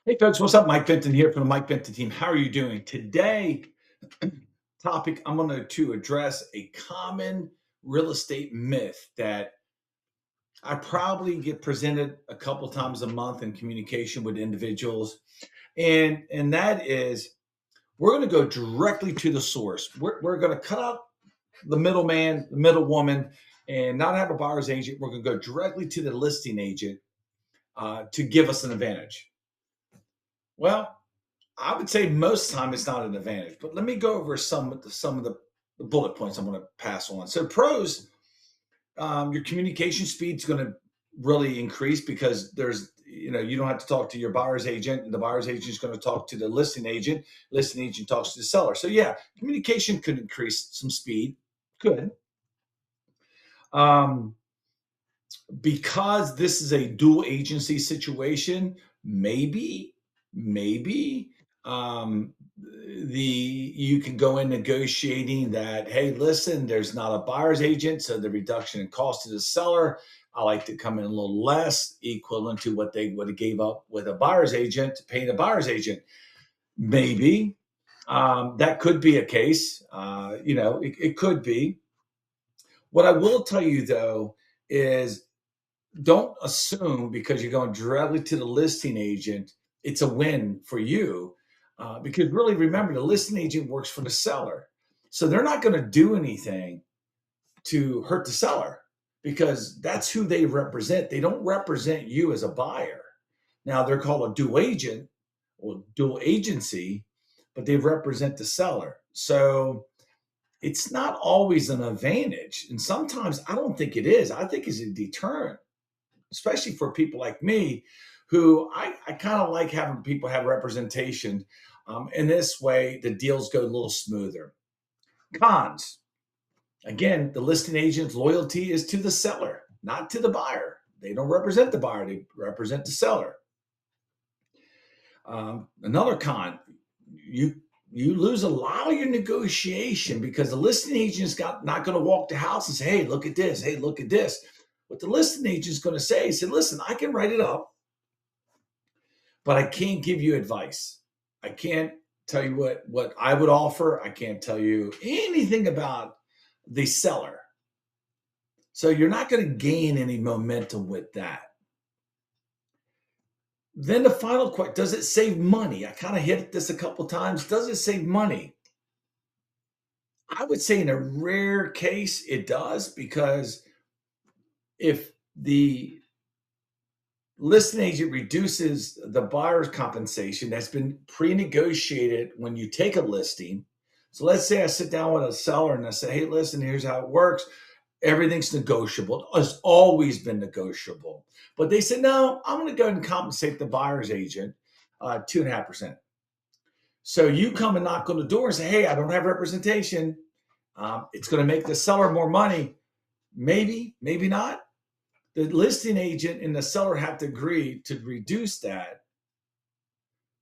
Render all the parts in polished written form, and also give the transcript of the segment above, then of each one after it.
Hey folks, what's up? Mike Benton here from the Mike Benton team. How are you doing? Today, topic I'm going to address a common real estate myth that I probably get presented a couple times a month in communication with individuals. And that is we're going to go directly to the source. We're going to cut out the middleman, the middlewoman, and not have a buyer's agent. We're going to go directly to the listing agent to give us an advantage. Well, I would say most of the time it's not an advantage, but let me go over some of the bullet points I'm going to pass on. So pros, your communication speed is going to really increase because you don't have to talk to your buyer's agent, and the buyer's agent is going to talk to the listing agent. Listing agent talks to the seller. So yeah, communication could increase some speed. Could. Um, because this is a dual agency situation, maybe you can go in negotiating that, hey, listen, there's not a buyer's agent, so the reduction in cost to the seller, I like to come in a little less, equivalent to what they would have gave up with a buyer's agent, paying a buyer's agent. Maybe that could be a case. It could be. What I will tell you though is don't assume because you're going directly to the listing agent, it's a win for you. Because really, remember, the listing agent works for the seller. So they're not going to do anything to hurt the seller because that's who they represent. They don't represent you as a buyer. Now, they're called a dual agent or dual agency, but they represent the seller. So it's not always an advantage. And sometimes I don't think it is. I think it's a deterrent, especially for people like me who I kind of like having people have representation. In this way, the deals go a little smoother. Cons. Again, the listing agent's loyalty is to the seller, not to the buyer. They don't represent the buyer, they represent the seller. Another con, you lose a lot of your negotiation because the listing agent's not going to walk the house and say, hey, look at this. Hey, look at this. What the listing agent is going to say is, listen, I can write it up, but I can't give you advice. I can't tell you what I would offer. I can't tell you anything about the seller. So you're not going to gain any momentum with that. Then the final question, does it save money? I kind of hit this a couple of times. Does it save money? I would say in a rare case, it does, because if the listing agent reduces the buyer's compensation that's been pre-negotiated when you take a listing. So let's say I sit down with a seller and I say, hey, listen, here's how it works. Everything's negotiable. It's always been negotiable. But they said, no, I'm going to go ahead and compensate the buyer's agent 2.5%. So you come and knock on the door and say, hey, I don't have representation. It's going to make the seller more money. Maybe, maybe not. The listing agent and the seller have to agree to reduce that,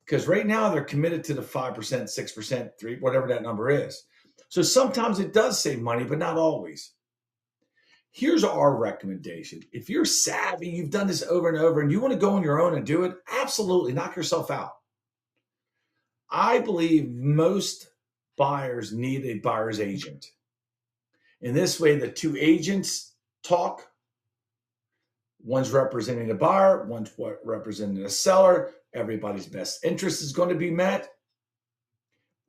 because right now they're committed to the 5%, 6%, 3%, whatever that number is. So sometimes it does save money, but not always. Here's our recommendation. If you're savvy, you've done this over and over, and you want to go on your own and do it, absolutely knock yourself out. I believe most buyers need a buyer's agent. In this way, the two agents talk. One's representing the buyer, one's representing the seller. Everybody's best interest is going to be met.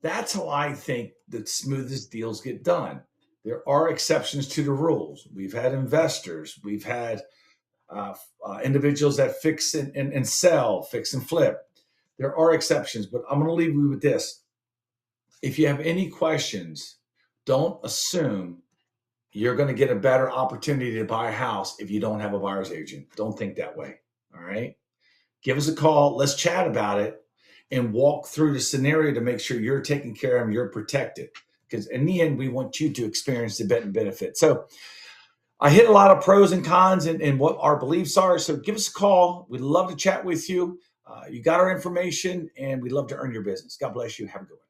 That's how I think the smoothest deals get done. There are exceptions to the rules. We've had investors. We've had individuals that fix and sell, fix and flip. There are exceptions, but I'm going to leave you with this. If you have any questions, don't assume you're going to get a better opportunity to buy a house if you don't have a buyer's agent. Don't think that way. All right. Give us a call. Let's chat about it and walk through the scenario to make sure you're taken care of and you're protected. Because in the end, we want you to experience the benefit. So I hit a lot of pros and cons and what our beliefs are. So give us a call. We'd love to chat with you. You got our information, and we'd love to earn your business. God bless you. Have a good one.